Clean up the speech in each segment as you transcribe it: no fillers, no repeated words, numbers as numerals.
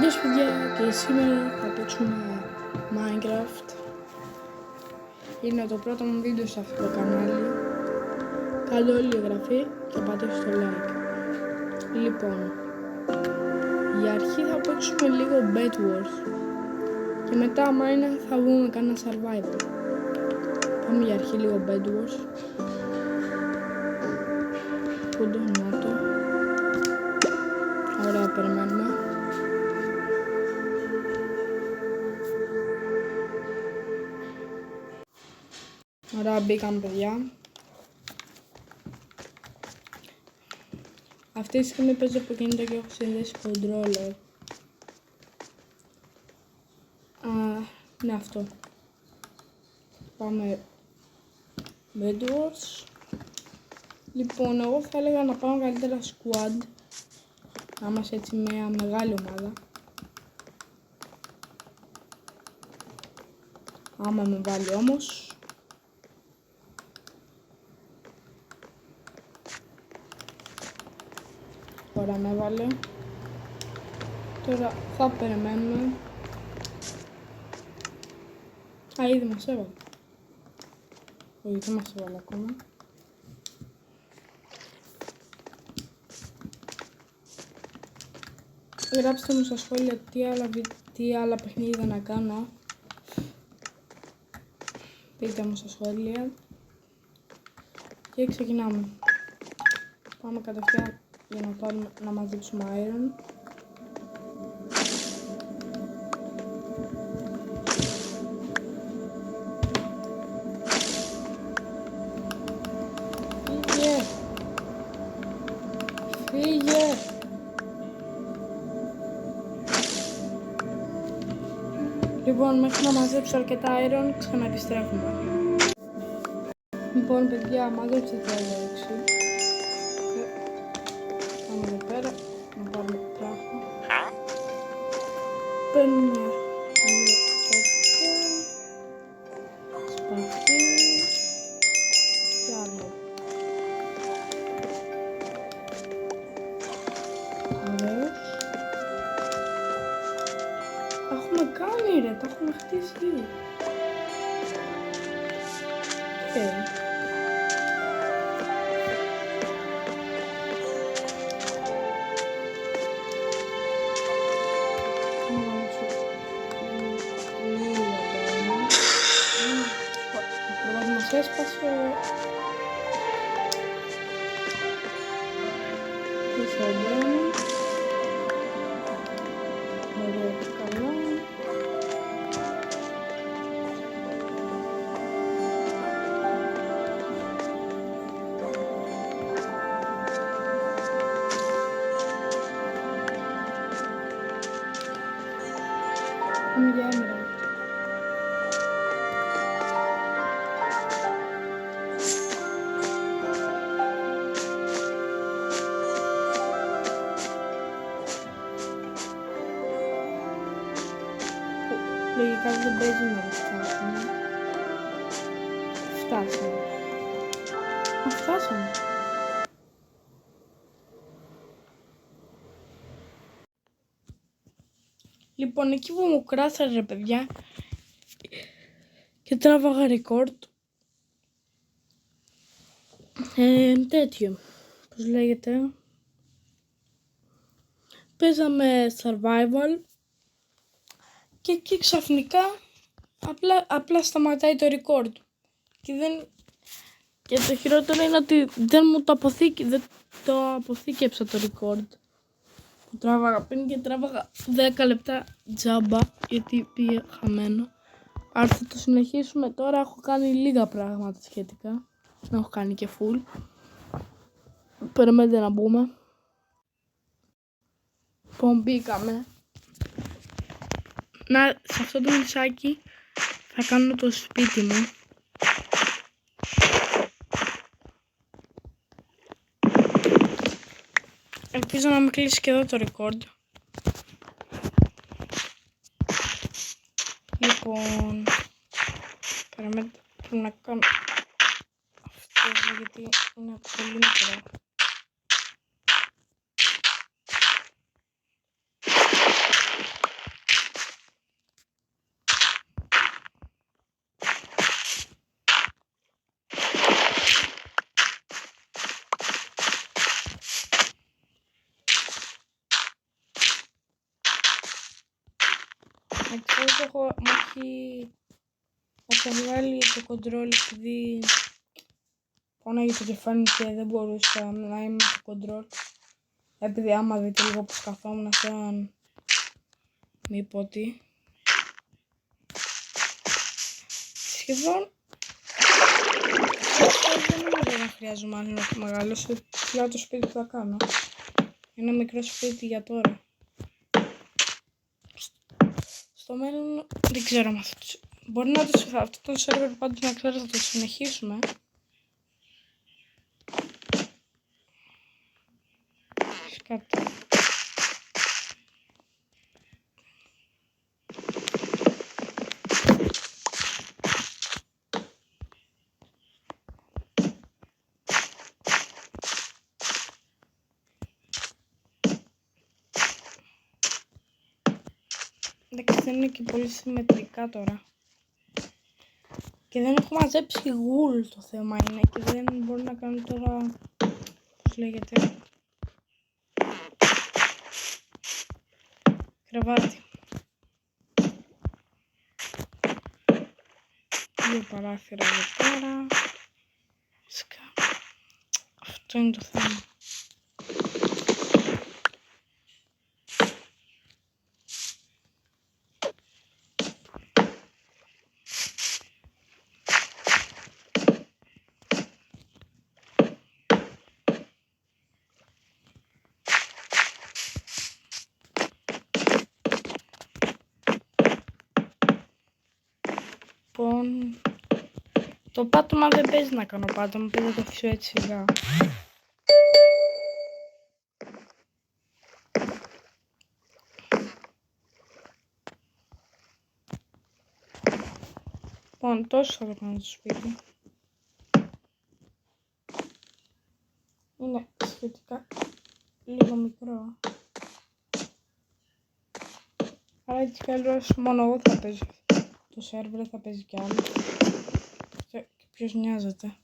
Γεια σας παιδιά, και σήμερα θα παίξουμε Minecraft. Είναι το πρώτο μου βίντεο σε αυτό το κανάλι. Κάντε όλη εγγραφή και πατήστε στο like. Λοιπόν, για αρχή θα παίξουμε λίγο Bed Wars και μετά άμα είναι θα βγούμε κανένα survival. Πάμε για αρχή λίγο Bed Wars. Πού το να το. Ωραία, περιμένουμε. Ωραία, μπήκαμε παιδιά. Αυτή τη στιγμή παίζω από κινητό και έχω συνδέσει controller. Ναι, αυτό. Πάμε Bed Wars. Λοιπόν, εγώ θα έλεγα να πάμε καλύτερα squad. Να είμαστε έτσι μια μεγάλη ομάδα. Άμα με βάλει όμως. Ωραία, με έβαλε. Τώρα θα περιμένουμε. Ήδη μας έβαλε. Όχι, δεν μας έβαλε ακόμα. Γράψτε μου στα σχόλια τι άλλα παιχνίδια να κάνω. Πείτε μου στα σχόλια. Και ξεκινάμε. Πάμε κατευθείαν για να μαζέψουμε iron. Φύγε! Λοιπόν, μέχρι να μαζέψω αρκετά iron, ξαναεπιστρέφουμε. Λοιπόν, παιδιά, μάζεψε το έξι. Πάμε εδώ πέρα, να πάρουμε πράγμα. Παίρνουμε δύο τέτοια. Σπαθί. Και άλλο. Ωραίος. Τα έχουμε κάνει ρε, τα έχουμε χτίσει. Μας έσπασε. Πίσω μπαίνω. Ωραία, καλά. Πάμε για έμερα. Λογικά δεν παίζει να φτάσουμε. Φτάσαμε. Φτάσαμε. Λοιπόν, εκεί που μου κράσαρε ρε παιδιά και τράβαγα record. Τέτοιο. Πώς λέγεται. Παίζαμε survival. Και εκεί ξαφνικά απλά σταματάει το record. Και το χειρότερο είναι ότι δεν το αποθήκεψα το record. Που τράβαγα πριν και τράβαγα 10 λεπτά τζάμπα γιατί πήγε χαμένο. Άρα θα το συνεχίσουμε τώρα. Έχω κάνει λίγα πράγματα σχετικά. Δεν έχω κάνει και full. Περιμένετε να μπούμε. Λοιπόν, μπήκαμε. Σε αυτό το μισάκι θα κάνω το σπίτι μου. Ελπίζω να με κλείσει και εδώ το record. Λοιπόν, περιμένετε, πρέπει να κάνω αυτό γιατί είναι πολύ μικρό. ξέρω ότι μου έχει βγάλει το control επειδή πόναγε το κεφάλι και δεν μπορούσα να είμαι στο control. Επειδή άμα δείτε λίγο πως καθόμουν σαν μη πω τι. Σχεδόν δεν νομίζω να χρειάζομαι άλλο μεγάλο. Πλάω το σπίτι που θα κάνω. Ένα μικρό σπίτι για τώρα. Στο μέλλον δεν ξέρω αν μπορεί να αυτό το σερβερ πάντως να ξέρω θα το συνεχίσουμε. Κάτι. Εντάξει, δεν είναι και πολύ συμμετρικά τώρα. Και δεν έχω μαζέψει γουλ, το θέμα είναι και δεν μπορώ να κάνω τώρα, πώς λέγεται, κρεβάτι. Δύο παράθυρα εδώ πέρα. Αυτό είναι το θέμα. Λοιπόν, το πάτωμα δεν παίζει να κάνω πάτωμα, παίζει να το αφήσω έτσι σιγά. Λοιπόν, τόσο θα το κάνω στο σπίτι. Είναι σχετικά λίγο μικρό. Αλλά έτσι κι αλλιώς μόνο εγώ θα παίζω. Το σερβερ θα παίζει κι άλλο. Και ποιος νοιάζεται.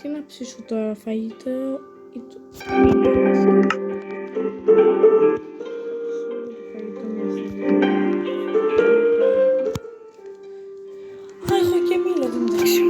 Τι να ψήσω τώρα, φαγητό ή το έχω και μήλο την εντάξει.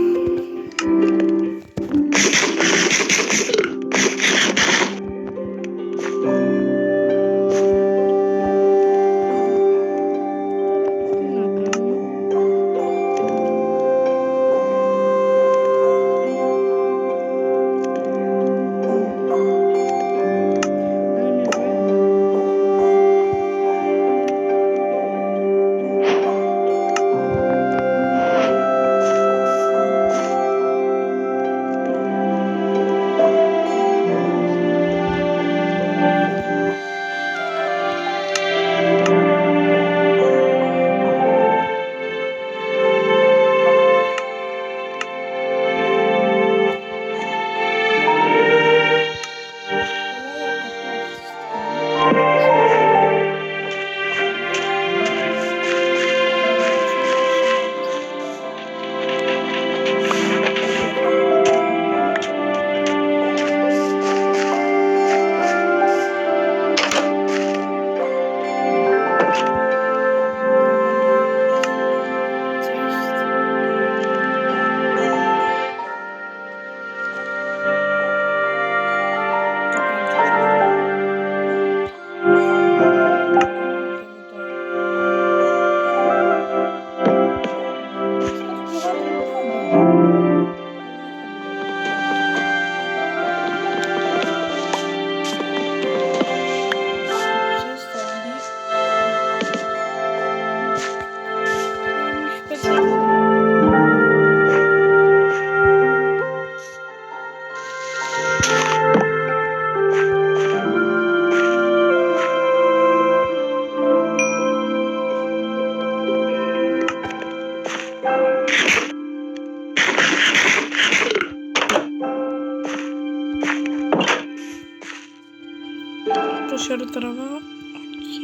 τραβάω. Οκ.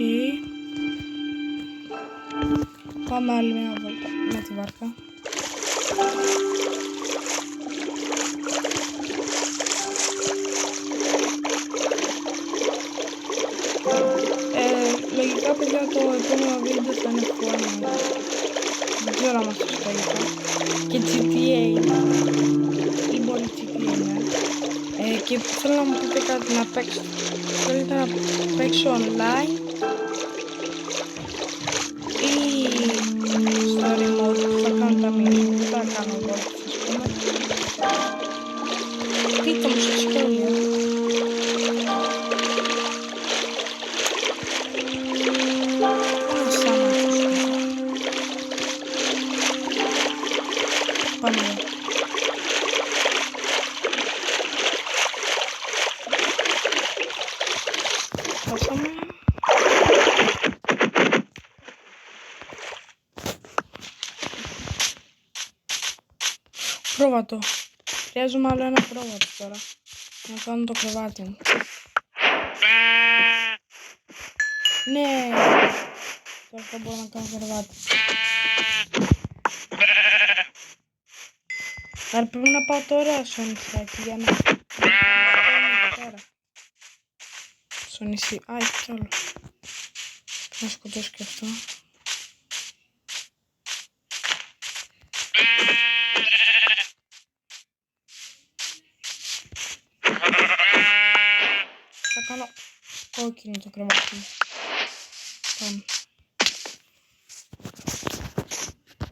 Πάμε άλλη μια βόλτα με τη βάρκα. Λογικά παιδιά το επόμενο βίντεο θα είναι Fortnite. Δεν ξέρω αν σας το είπα. Και GTA ή μπορεί GTA είναι. Και θέλω να μου πείτε κάτι να παίξω. Θέλετε να παίξω online ή story mode που θα κάνω τα μήνυμα, που θα κάνω εγώ ας πούμε. Πείτε μου στα σχόλια. Πάμε εδώ. Πάσαμε. Πρόβατο. Χρειάζομαι άλλο ένα πρόβατο τώρα. Να κάνω το κρεβάτι μου. Ναι. Τώρα θα μπορώ να κάνω κρεβάτι. Άρα πρέπει να πάω τώρα στο νησάκι για να... Τώρα. Στο νησί. Α, έχει κι άλλο. Να σκοτώσω και αυτό. Θα κάνω κόκκινο το κρεβάτι μου. Πάμε.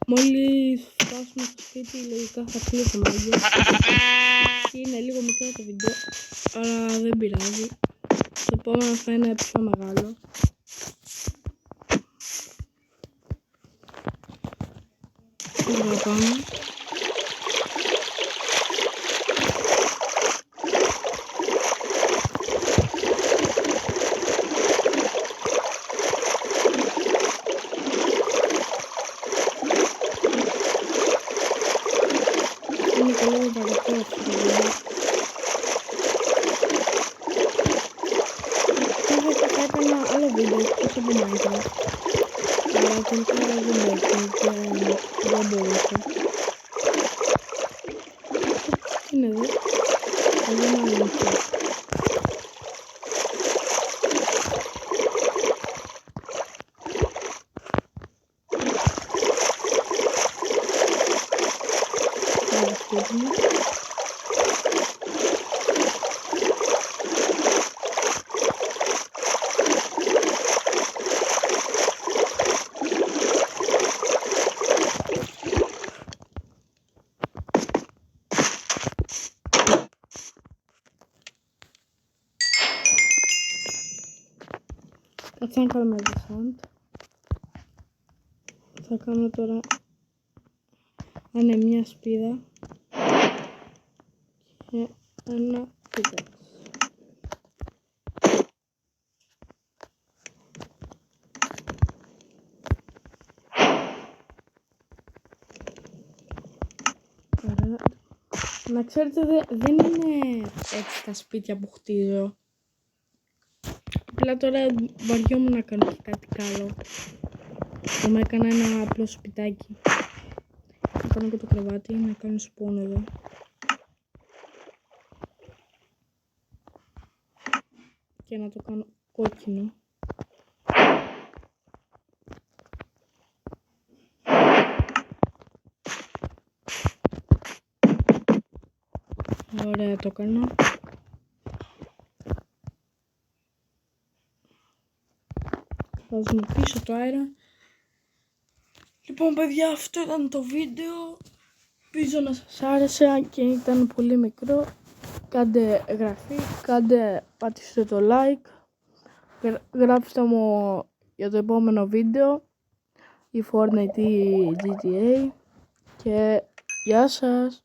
Μόλις φτάσουμε στο σπίτι, λογικά θα κλείσουμε λίγο. Είναι λίγο μικρό το βίντεο, αλλά δεν πειράζει. Το επόμενο θα είναι πιο μεγάλο. Εδώ πάμε. Είναι και λίγο βαρετό αυτό το βίντεο. Θα έκανα άλλο βίντεο εκτός από Minecraft. Αλλά τελικά δεν μπορούσα. Τι είναι εδώ? Εδώ είναι άλλο μικρό. Άλλο σπίτι μου. Θα κάνουμε descent. Θα κάνω τώρα μια σπίδα και ένα pickaxe. Ωραία. Να ξέρετε δεν είναι έτσι τα σπίτια που χτίζω. Απλά τώρα βαριόμουν να κάνω και κάτι καλό. Μου έκανα ένα απλό σπιτάκι. Να κάνω και το κρεβάτι, να κάνω spawn εδώ. Και να το κάνω κόκκινο. Ωραία, το κάνω. Βάζουμε πίσω το αέρα. Λοιπόν παιδιά, αυτό ήταν το βίντεο. Ελπίζω να σας άρεσε, αν και ήταν πολύ μικρό. Κάντε εγγραφή, πατήστε το like. Γράψτε μου για το επόμενο βίντεο η Fortnite ή GTA. Και γεια σας.